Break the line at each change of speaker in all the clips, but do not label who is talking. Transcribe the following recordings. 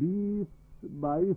20-22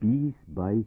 20-22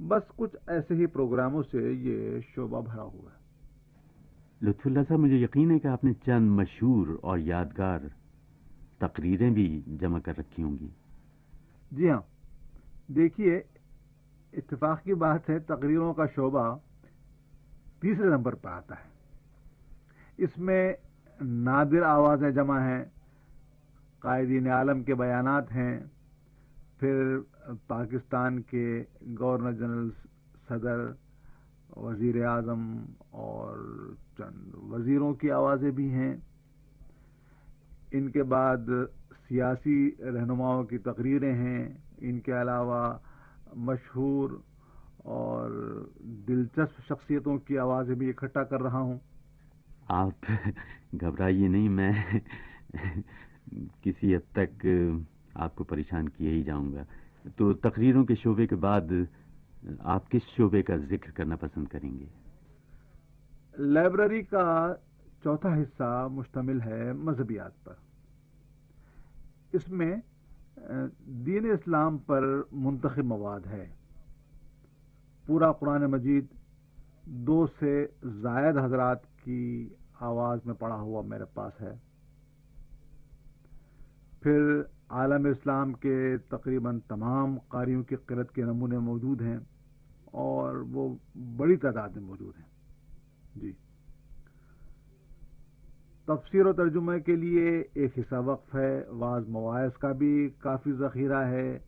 بس کچھ ایسے ہی پروگراموں سے یہ شعبہ بھرا ہوا ہے۔
لطف اللہ صاحب، مجھے یقین ہے کہ آپ نے چند مشہور اور یادگار تقریریں بھی جمع کر رکھی ہوں گی۔
جی ہاں، دیکھیے، اتفاق کی بات ہے، تقریروں کا شعبہ تیسرے نمبر پر آتا ہے۔ اس میں نادر آوازیں جمع ہیں، قائدین عالم کے بیانات ہیں، پھر پاکستان کے گورنر جنرل، صدر، وزیر اعظم اور چند وزیروں کی آوازیں بھی ہیں۔ ان کے بعد سیاسی رہنماؤں کی تقریریں ہیں۔ ان کے علاوہ مشہور اور دلچسپ شخصیتوں کی آوازیں بھی اکٹھا کر رہا ہوں۔
آپ گھبرائیے نہیں، میں کسی حد تک آپ کو پریشان کیے ہی جاؤں گا۔ تو تقریروں کے شعبے کے بعد آپ کس شعبے کا ذکر کرنا پسند کریں گے؟
لائبریری کا چوتھا حصہ مشتمل ہے مذہبیات پر۔ اس میں دین اسلام پر منتخب مواد ہے۔ پورا قرآن مجید 2 سے زائد حضرات کی آواز میں پڑھا ہوا میرے پاس ہے۔ پھر عالم اسلام کے تقریباً تمام قاریوں کی قرأت کے نمونے موجود ہیں، اور وہ بڑی تعداد میں موجود ہیں۔ جی، تفسیر و ترجمے کے لیے ایک حصہ وقف ہے۔ واعظ مواعظ کا بھی کافی ذخیرہ ہے۔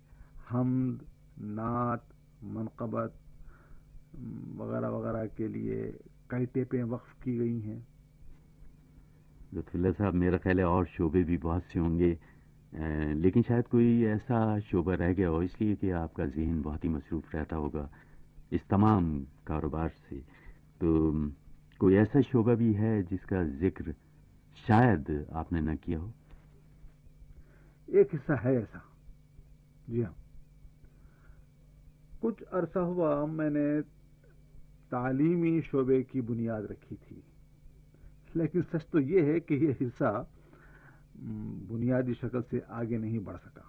حمد، نعت، منقبت وغیرہ وغیرہ کے لیے کئی ٹیپیں وقف کی گئی ہیں۔
لطف اللہ صاحب، میرا خیال ہے اور شعبے بھی بہت سے ہوں گے، لیکن شاید کوئی ایسا شعبہ رہ گیا ہو، اس لیے کہ آپ کا ذہن بہت ہی مصروف رہتا ہوگا اس تمام کاروبار سے۔ تو کوئی ایسا شعبہ بھی ہے جس کا ذکر شاید آپ نے نہ کیا ہو؟
ایک حصہ ہے ایسا، جی ہاں۔ کچھ عرصہ ہوا میں نے تعلیمی شعبے کی بنیاد رکھی تھی، لیکن سچ تو یہ ہے کہ یہ حصہ بنیادی شکل سے آگے نہیں بڑھ سکا۔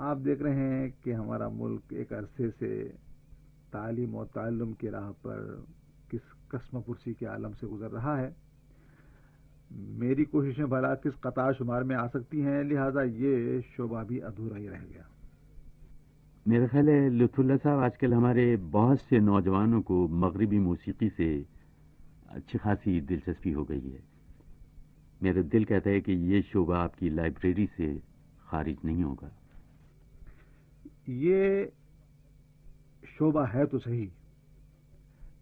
آپ دیکھ رہے ہیں کہ ہمارا ملک ایک عرصے سے تعلیم و تعلم کی راہ پر کس قسم پرسی کے عالم سے گزر رہا ہے۔ میری کوششیں بھلا کس قطار شمار میں آ سکتی ہیں، لہذا یہ شعبہ بھی ادھورا ہی رہ گیا۔
میرا خیال ہے لطف اللہ صاحب، آج کل ہمارے بہت سے نوجوانوں کو مغربی موسیقی سے اچھی خاصی دلچسپی ہو گئی ہے۔ میرا دل کہتا ہے کہ یہ شعبہ آپ کی لائبریری سے خارج نہیں ہوگا۔
یہ شعبہ ہے تو صحیح،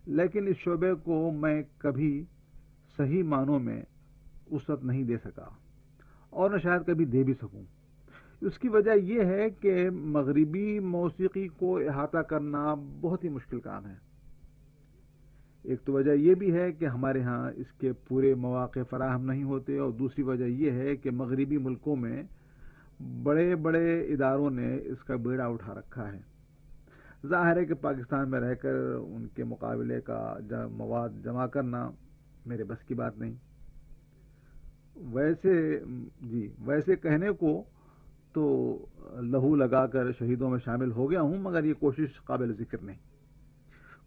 لیکن اس شعبے کو میں کبھی صحیح معنوں میں وسعت نہیں دے سکا، اور نہ شاید کبھی دے بھی سکوں۔ اس کی وجہ یہ ہے کہ مغربی موسیقی کو احاطہ کرنا بہت ہی مشکل کام ہے۔ ایک تو وجہ یہ بھی ہے کہ ہمارے ہاں اس کے پورے مواقع فراہم نہیں ہوتے، اور دوسری وجہ یہ ہے کہ مغربی ملکوں میں بڑے بڑے اداروں نے اس کا بیڑا اٹھا رکھا ہے۔ ظاہر ہے کہ پاکستان میں رہ کر ان کے مقابلے کا مواد جمع کرنا میرے بس کی بات نہیں۔ ویسے کہنے کو تو لہو لگا کر شہیدوں میں شامل ہو گیا ہوں، مگر یہ کوشش قابل ذکر نہیں۔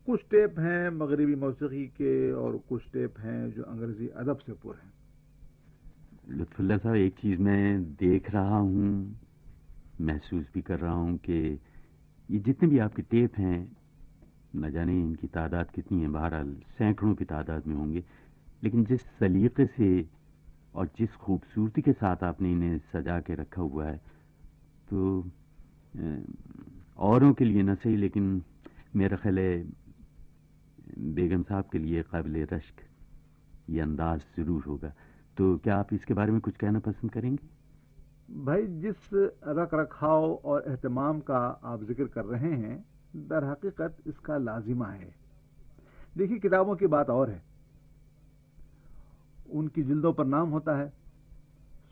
کچھ ٹیپ ہیں مغربی موسیقی کے، اور کچھ ٹیپ ہیں جو انگریزی ادب سے پورے ہیں۔
لطف اللہ صاحب، ایک چیز میں دیکھ رہا ہوں، محسوس بھی کر رہا ہوں کہ یہ جتنے بھی آپ کے ٹیپ ہیں، نہ جانے ان کی تعداد کتنی ہے، بہرحال سینکڑوں کی تعداد میں ہوں گے، لیکن جس سلیقے سے اور جس خوبصورتی کے ساتھ آپ نے انہیں سجا کے رکھا ہوا ہے، تو اوروں کے لیے نہ صحیح، لیکن میرا خیال ہے بیگم صاحب کے لیے قابل رشک یہ انداز ضرور ہوگا۔ تو کیا آپ اس کے بارے میں کچھ کہنا پسند کریں گے؟
بھائی، جس رکھ رکھاؤ اور اہتمام کا آپ ذکر کر رہے ہیں، در حقیقت اس کا لازمہ ہے۔ دیکھیے، کتابوں کی بات اور ہے، ان کی جلدوں پر نام ہوتا ہے،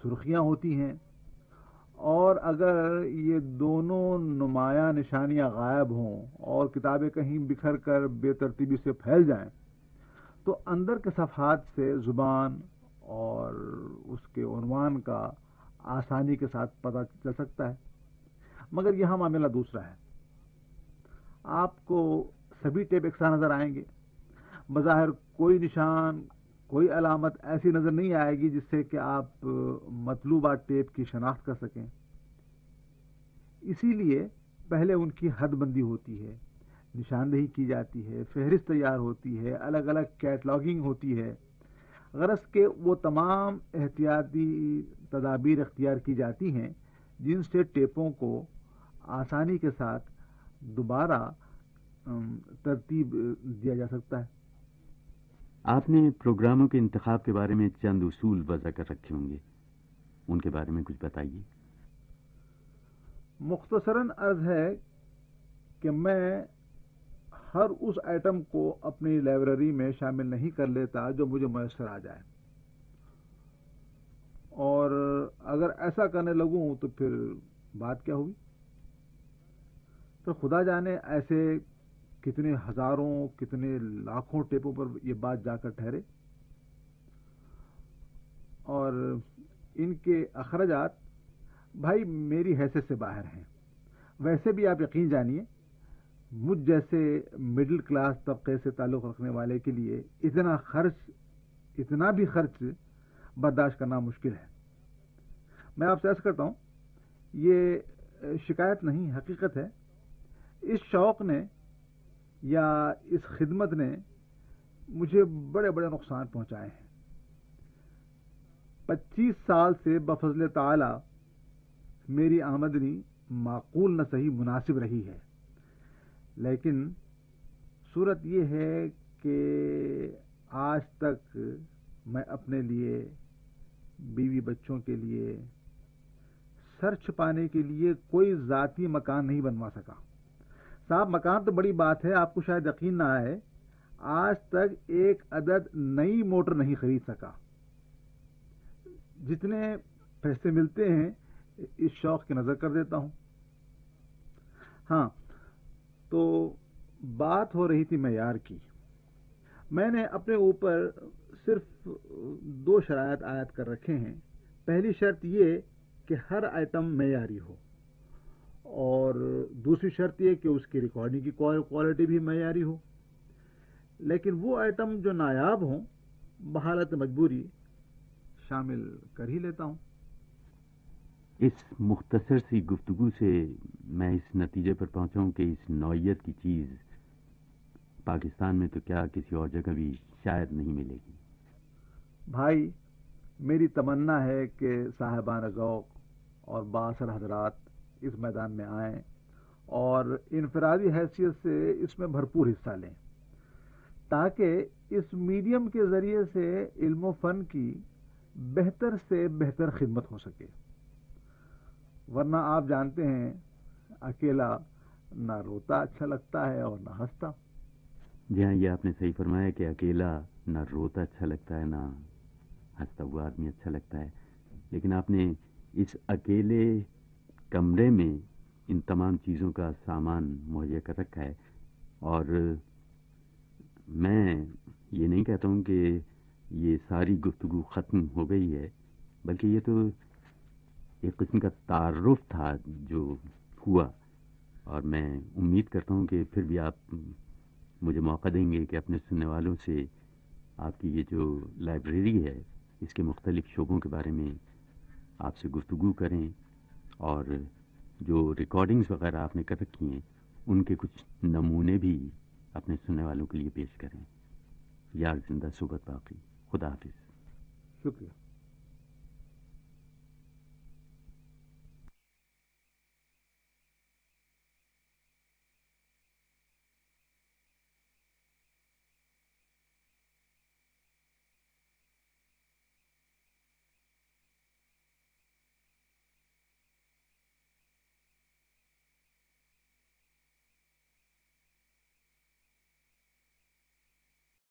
سرخیاں ہوتی ہیں، اور اگر یہ دونوں نمایاں نشانیاں غائب ہوں اور کتابیں کہیں بکھر کر بے ترتیبی سے پھیل جائیں، تو اندر کے صفحات سے زبان اور اس کے عنوان کا آسانی کے ساتھ پتہ چل سکتا ہے۔ مگر یہاں معاملہ دوسرا ہے۔ آپ کو سبھی ٹیپ یکساں نظر آئیں گے. بظاہر کوئی نشان، کوئی علامت ایسی نظر نہیں آئے گی جس سے کہ آپ مطلوبہ ٹیپ کی شناخت کر سکیں. اسی لیے پہلے ان کی حد بندی ہوتی ہے، نشاندہی کی جاتی ہے، فہرست تیار ہوتی ہے، الگ الگ کیٹلاگنگ ہوتی ہے، غرض کہ وہ تمام احتیاطی تدابیر اختیار کی جاتی ہیں جن سے ٹیپوں کو آسانی کے ساتھ دوبارہ ترتیب دیا جا سکتا ہے.
آپ نے پروگراموں کے انتخاب کے بارے میں چند اصول وضع کر رکھے ہوں گے، ان کے بارے میں کچھ بتائیے.
مختصراً عرض ہے کہ میں ہر اس آئٹم کو اپنی لائبریری میں شامل نہیں کر لیتا جو مجھے میسر آ جائے، اور اگر ایسا کرنے لگوں تو پھر بات کیا ہوگی؟ تو خدا جانے ایسے کتنے ہزاروں، کتنے لاکھوں ٹیپوں پر یہ بات جا کر ٹھہرے، اور ان کے اخراجات بھائی میری حیثیت سے باہر ہیں. ویسے بھی آپ یقین جانیے مجھ جیسے مڈل کلاس طبقے سے تعلق رکھنے والے کے لیے اتنا بھی خرچ برداشت کرنا مشکل ہے. میں آپ سے عرض کرتا ہوں، یہ شکایت نہیں، حقیقت ہے. اس شوق نے یا اس خدمت نے مجھے بڑے بڑے نقصان پہنچائے ہیں. 25 سال سے بفضل تعالی میری آمدنی معقول نہ صحیح مناسب رہی ہے، لیکن صورت یہ ہے کہ آج تک میں اپنے لیے، بیوی بچوں کے لیے، سر چھپانے کے لیے کوئی ذاتی مکان نہیں بنوا سکا. صاحب مکان تو بڑی بات ہے، آپ کو شاید یقین نہ آئے، آج تک ایک عدد نئی موٹر نہیں خرید سکا. جتنے پیسے ملتے ہیں اس شوق کی نظر کر دیتا ہوں. ہاں، تو بات ہو رہی تھی معیار کی. میں نے اپنے اوپر صرف 2 شرائط عائد کر رکھے ہیں. پہلی شرط یہ کہ ہر آئٹم معیاری ہو، اور دوسری شرط یہ کہ اس کی ریکارڈنگ کی کوالٹی بھی معیاری ہو. لیکن وہ آئٹم جو نایاب ہوں بحالت مجبوری شامل کر ہی لیتا ہوں.
اس مختصر سی گفتگو سے میں اس نتیجے پر پہنچا ہوں کہ اس نوعیت کی چیز پاکستان میں تو کیا کسی اور جگہ بھی شاید نہیں ملے گی.
بھائی میری تمنا ہے کہ صاحبان ذوق اور بااثر حضرات اس میدان میں آئیں اور انفرادی حیثیت سے اس میں بھرپور حصہ لیں، تاکہ اس میڈیم کے ذریعے سے علم و فن کی بہتر سے بہتر خدمت ہو سکے. ورنہ آپ جانتے ہیں اکیلا نہ روتا اچھا لگتا ہے اور نہ ہنستا.
جی ہاں، یہ آپ نے صحیح فرمایا کہ اکیلا نہ روتا اچھا لگتا ہے نہ ہنستا ہوا آدمی اچھا لگتا ہے. لیکن آپ نے اس اکیلے کمرے میں ان تمام چیزوں کا سامان مہیا کر رکھا ہے، اور میں یہ نہیں کہتا ہوں کہ یہ ساری گفتگو ختم ہو گئی ہے، بلکہ یہ تو ایک قسم کا تعارف تھا جو ہوا، اور میں امید کرتا ہوں کہ پھر بھی آپ مجھے موقع دیں گے کہ اپنے سننے والوں سے آپ کی یہ جو لائبریری ہے اس کے مختلف شعبوں کے بارے میں آپ سے گفتگو کریں، اور جو ریکارڈنگز وغیرہ آپ نے کر رکھی ہیں ان کے کچھ نمونے بھی اپنے سننے والوں کے لیے پیش کریں. یار زندہ صحبت باقی. خدا حافظ.
شکریہ.